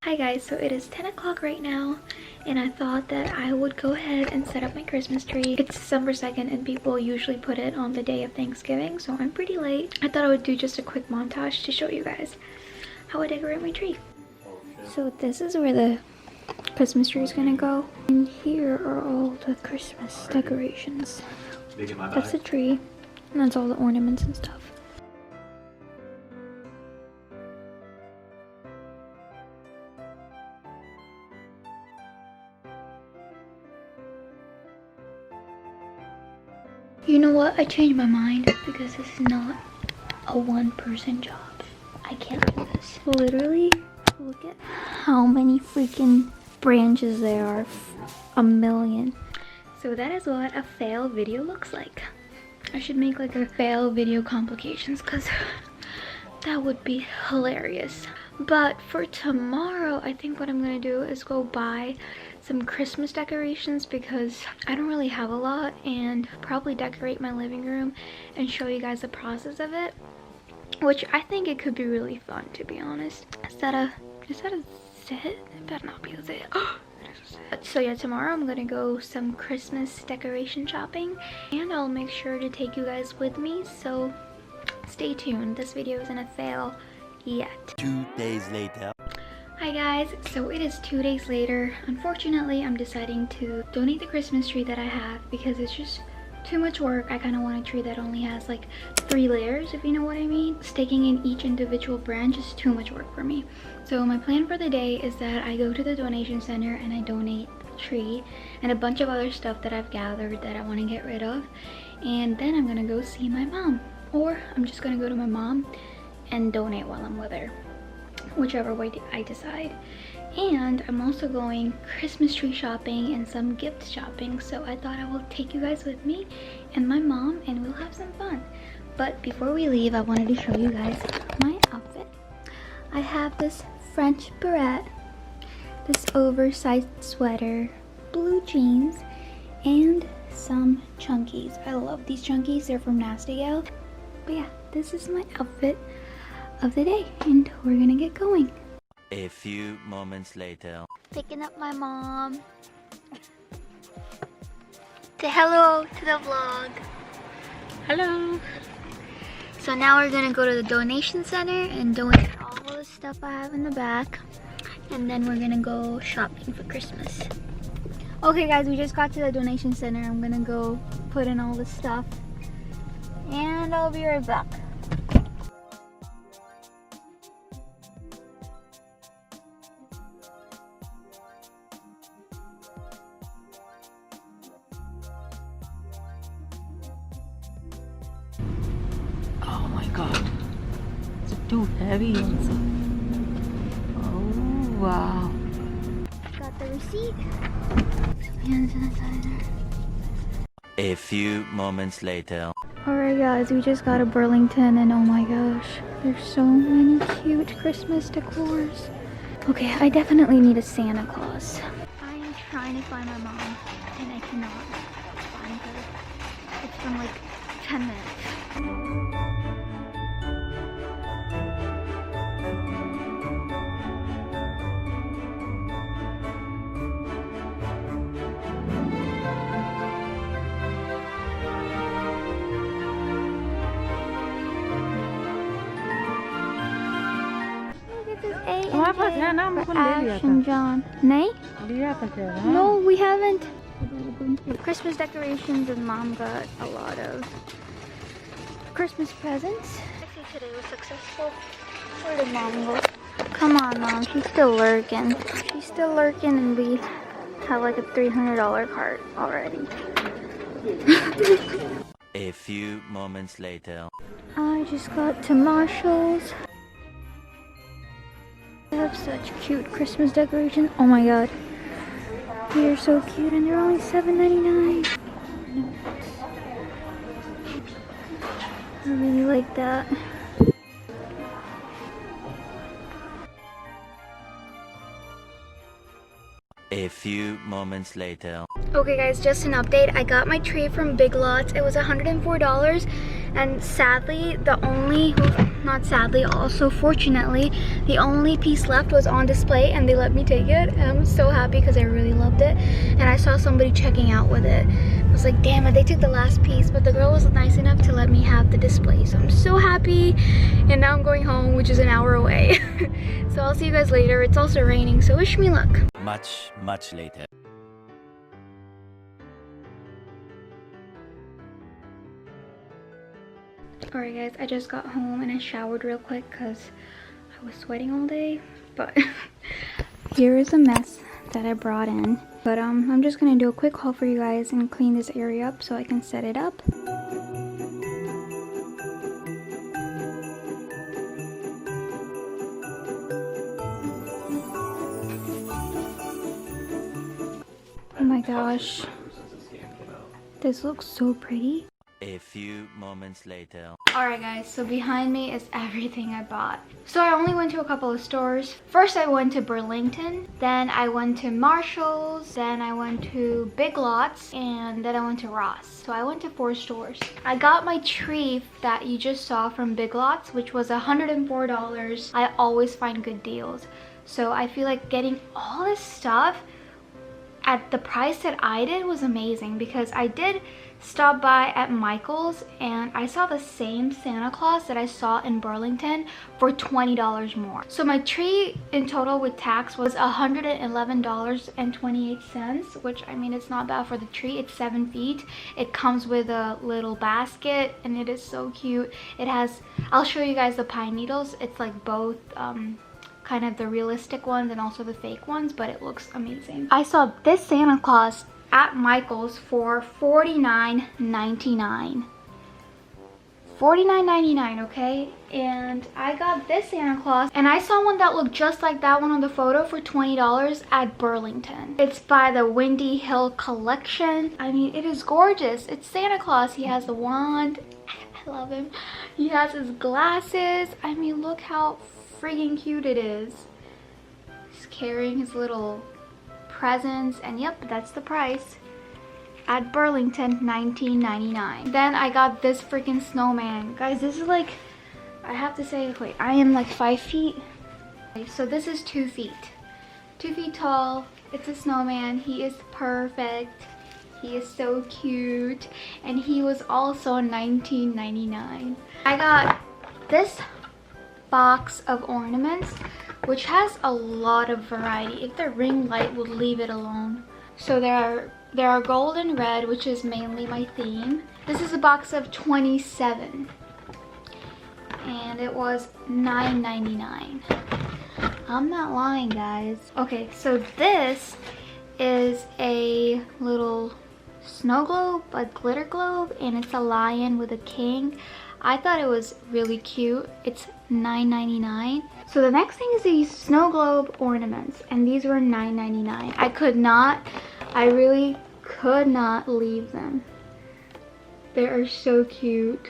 Hi guys, so it is 10 o'clock right now and I thought that I would go ahead and set up my Christmas tree. It's December 2nd and people usually put it on the day of Thanksgiving, so I'm pretty late. I thought I would do just a quick montage to show you guys how I decorate my tree. So this is where the Christmas tree is gonna go. And here are all the Christmas decorations. That's the tree and that's all the ornaments and stuff. You know what? I changed my mind because this is not a one-person job. I can't do this. Literally, look at how many freaking branches there are. A million. So that is what a fail video looks like. I should make like a fail video complications because that would be hilarious. But for tomorrow, I think what I'm gonna do is go buy some Christmas decorations because I don't really have a lot, and probably decorate my living room and show you guys the process of it, which I think it could be really fun, to be honest. Is that a zit? It better not be a zit. So yeah, tomorrow I'm gonna go some Christmas decoration shopping and I'll make sure to take you guys with me, so stay tuned. This video isn't a fail yet. 2 days later. Hi guys, so it is 2 days later. Unfortunately, I'm deciding to donate the Christmas tree that I have because it's just too much work. I kind of want a tree that only has like 3 layers, if you know what I mean. Sticking in each individual branch is too much work for me. So my plan for the day is that I go to the donation center and I donate the tree and a bunch of other stuff that I've gathered that I want to get rid of. And then I'm gonna go see my mom, or I'm just gonna go to my mom and donate while I'm with her, whichever way I decide. And I'm also going Christmas tree shopping and some gift shopping, so I thought I will take you guys with me and my mom and we'll have some fun. But before we leave, I wanted to show you guys my outfit. I have this French beret, this oversized sweater, blue jeans, and some chunkies. I love these chunkies, they're from Nasty Gal. But yeah, this is my outfit of the day and we're gonna get going. A few moments later. Picking up my mom. Say hello to the vlog. Hello. So now we're gonna go to the donation center and donate all the stuff I have in the back, and then we're gonna go shopping for Christmas. Okay guys, we just got to the donation center. I'm gonna go put in all the stuff and I'll be right back. Oh my god. It's too heavy also. Oh wow. Got the receipt. Hand sanitizer. A few moments later. Alright guys, we just got to Burlington and oh my gosh, there's so many cute Christmas decors. Okay, I definitely need a Santa Claus. I am trying to find my mom and I cannot find her. It's been like 10 minutes. For Ash and John. Nay? No, we haven't. Christmas decorations, and Mom got a lot of Christmas presents. Actually, today was successful. Where did Mom go? Come on, Mom. She's still lurking. She's still lurking, and we have like a $300 cart already. A few moments later. I just got to Marshall's. They have such cute Christmas decorations. Oh my god. They're so cute and they're only $7.99. I really like that. A few moments later. Okay guys, just an update. I got my tree from Big Lots. It was $104 and sadly the only not sadly, also fortunately, the only piece left was on display and they let me take it. And I'm so happy because I really loved it. And I saw somebody checking out with it. I was like, damn it, they took the last piece, but the girl was nice enough to let me have the display. So I'm so happy. And now I'm going home, which is an hour away. So I'll see you guys later. It's also raining, so wish me luck. Much later. Alright guys, I just got home and I showered real quick because I was sweating all day. But here is a mess that I brought in. But I'm just gonna do a quick haul for you guys and clean this area up so I can set it up. Oh my gosh, this looks so pretty. A few moments later. Alright guys, so behind me is everything I bought. So I only went to a couple of stores. First I went to Burlington, then I went to Marshall's, then I went to Big Lots, and then I went to Ross. So I went to 4 stores. I got my tree that you just saw from Big Lots, which was $104. I always find good deals. So I feel like getting all this stuff at the price that I did was amazing, because I did stop by at Michael's and I saw the same Santa Claus that I saw in Burlington for $20 more. So my tree in total with tax was $111.28, which, I mean, it's not bad for the tree. It's 7 feet. It comes with a little basket and it is so cute. It has, I'll show you guys the pine needles. It's like both kind of the realistic ones and also the fake ones, but it looks amazing. I saw this Santa Claus at Michael's for $49.99. $49.99, okay? And I got this Santa Claus, and I saw one that looked just like that one on the photo for $20 at Burlington. It's by the Windy Hill Collection. I mean, it is gorgeous. It's Santa Claus. He has the wand. I love him. He has his glasses. I mean, look how freaking cute it is. He's carrying his little presents, and yep, that's the price at Burlington, $19.99. Then I got this freaking snowman. Guys, this is like, I have to say, wait, I am like 5 feet. Okay, so this is 2 feet. 2 feet tall. It's a snowman. He is perfect. He is so cute. And he was also $19.99. I got this box of ornaments, which has a lot of variety. If the ring light would leave it alone. So there are gold and red, which is mainly my theme. This is a box of 27 and it was $9.99. I'm not lying, guys. Okay, so this is a little snow globe, a glitter globe, and it's a lion with a king. I thought it was really cute. It's $9.99. So the next thing is these snow globe ornaments, and these were $9.99. I really could not leave them. They are so cute.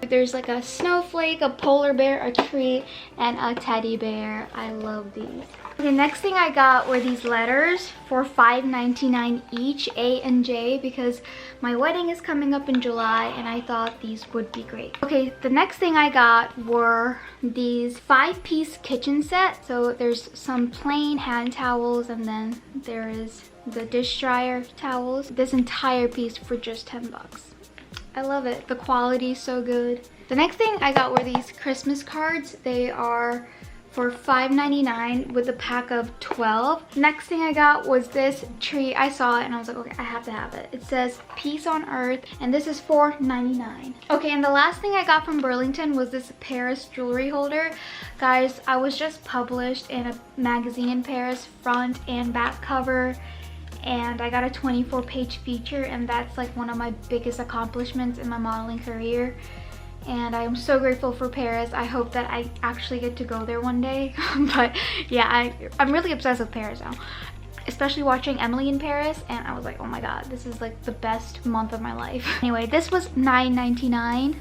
There's like a snowflake, a polar bear, a tree, and a teddy bear. I love these. Okay, next thing I got were these letters for $5.99 each, A and J, because my wedding is coming up in July and I thought these would be great. Okay, the next thing I got were these 5-piece kitchen set. So there's some plain hand towels, and then there is the dish dryer towels. This entire piece for just 10 bucks. I love it. The quality is so good. The next thing I got were these Christmas cards. They are for $5.99 with a pack of 12. Next thing I got was this tree. I saw it and I was like, okay, I have to have it. It says Peace on Earth, and this is $4.99. Okay, and the last thing I got from Burlington was this Paris jewelry holder. Guys, I was just published in a magazine in Paris, front and back cover, and I got a 24-page feature, and that's like one of my biggest accomplishments in my modeling career. And I am so grateful for Paris. I hope that I actually get to go there one day. But yeah, I'm really obsessed with Paris now, especially watching Emily in Paris, and I was like, oh my god, this is like the best month of my life. Anyway, this was $9.99.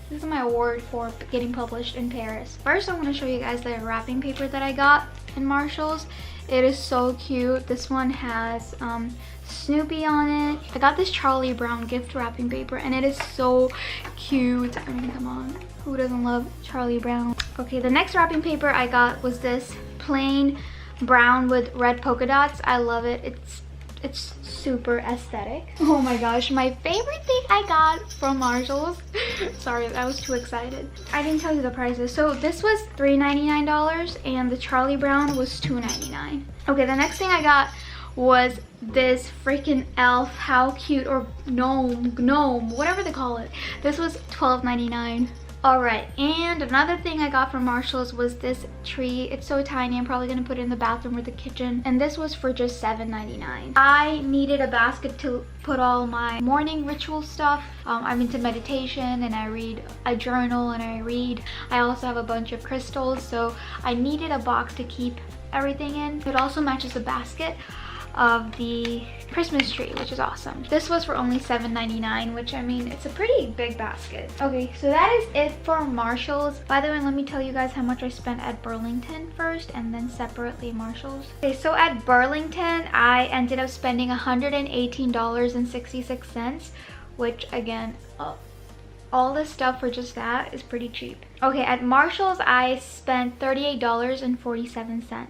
This is my award for getting published in Paris. First, I want to show you guys the wrapping paper that I got in Marshall's. It is so cute. This one has Snoopy on it. I got this Charlie Brown gift wrapping paper and it is so cute. I mean, come on. Who doesn't love Charlie Brown? Okay, the next wrapping paper I got was this plain brown with red polka dots. I love it. It's super aesthetic. Oh my gosh, my favorite thing I got from Marshalls. Sorry, I was too excited. I didn't tell you the prices. So this was $3.99 and the Charlie Brown was $2.99. Okay, the next thing I got was this freaking elf, how cute, or gnome, whatever they call it. This was $12.99. All right, and another thing I got from Marshalls was this tree. It's so tiny, I'm probably gonna put it in the bathroom or the kitchen. And this was for just $7.99. I needed a basket to put all my morning ritual stuff. I'm into meditation and I journal and I read. I also have a bunch of crystals, so I needed a box to keep everything in. It also matches the basket of the Christmas tree, which is awesome. This was for only $7.99, which, I mean, it's a pretty big basket. Okay, so that is it for Marshalls. By the way, let me tell you guys how much I spent at Burlington first and then separately Marshalls. Okay, so at Burlington, I ended up spending $118.66, which again, all this stuff for just that is pretty cheap. Okay, at Marshalls, I spent $38.47.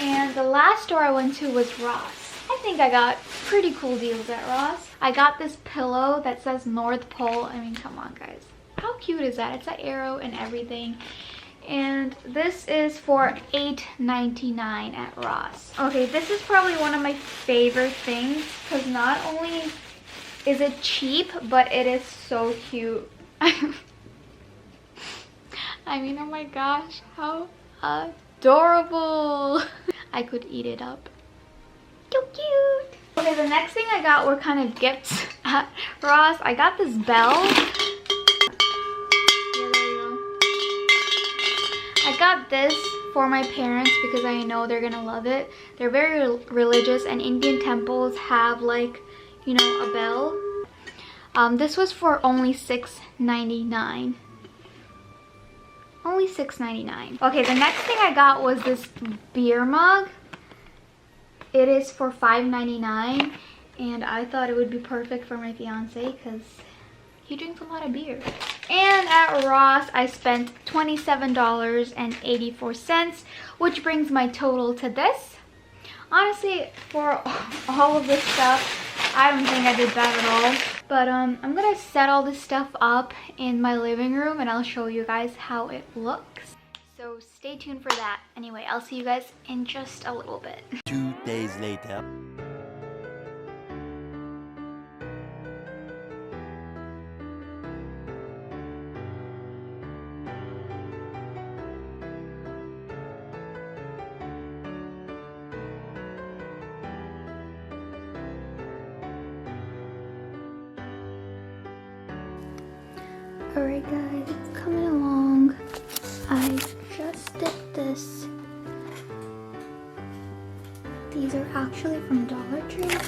And the last store I went to was Ross. I think I got pretty cool deals at Ross. I got this pillow that says North Pole. I mean, come on, guys. How cute is that? It's an arrow and everything. And this is for $8.99 at Ross. Okay, this is probably one of my favorite things because not only is it cheap, but it is so cute. I mean, oh my gosh, how adorable. I could eat it up. So cute. Okay, the next thing I got were kind of gifts at Ross. I got this bell. Yeah, there you go. I got this for my parents because I know they're gonna love it. They're very religious and Indian temples have, like, you know, a bell. This was for only $6.99. Only $6.99. Okay, the next thing I got was this beer mug. It is for $5.99, and I thought it would be perfect for my fiance because he drinks a lot of beer. And at Ross, I spent $27.84, which brings my total to this. Honestly, for all of this stuff, I don't think I did bad at all. But I'm gonna set all this stuff up in my living room and I'll show you guys how it looks. So stay tuned for that. Anyway, I'll see you guys in just a little bit. 2 days later. Alright guys, it's coming along. I just did this. These are actually from Dollar Tree.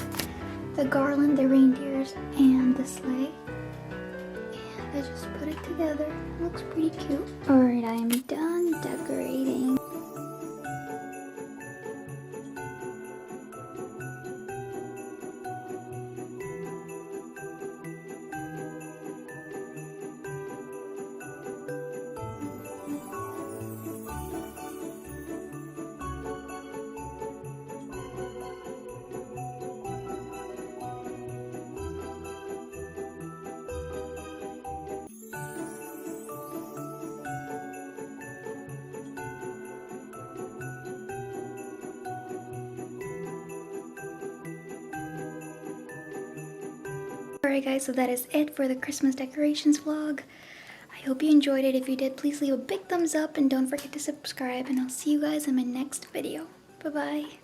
The garland, the reindeers, and the sleigh. And I just put it together. It looks pretty cute. Alright, I am done decorating. Alright guys, so that is it for the Christmas decorations vlog. I hope you enjoyed it. If you did, please leave a big thumbs up and don't forget to subscribe, and I'll see you guys in my next video. Bye bye.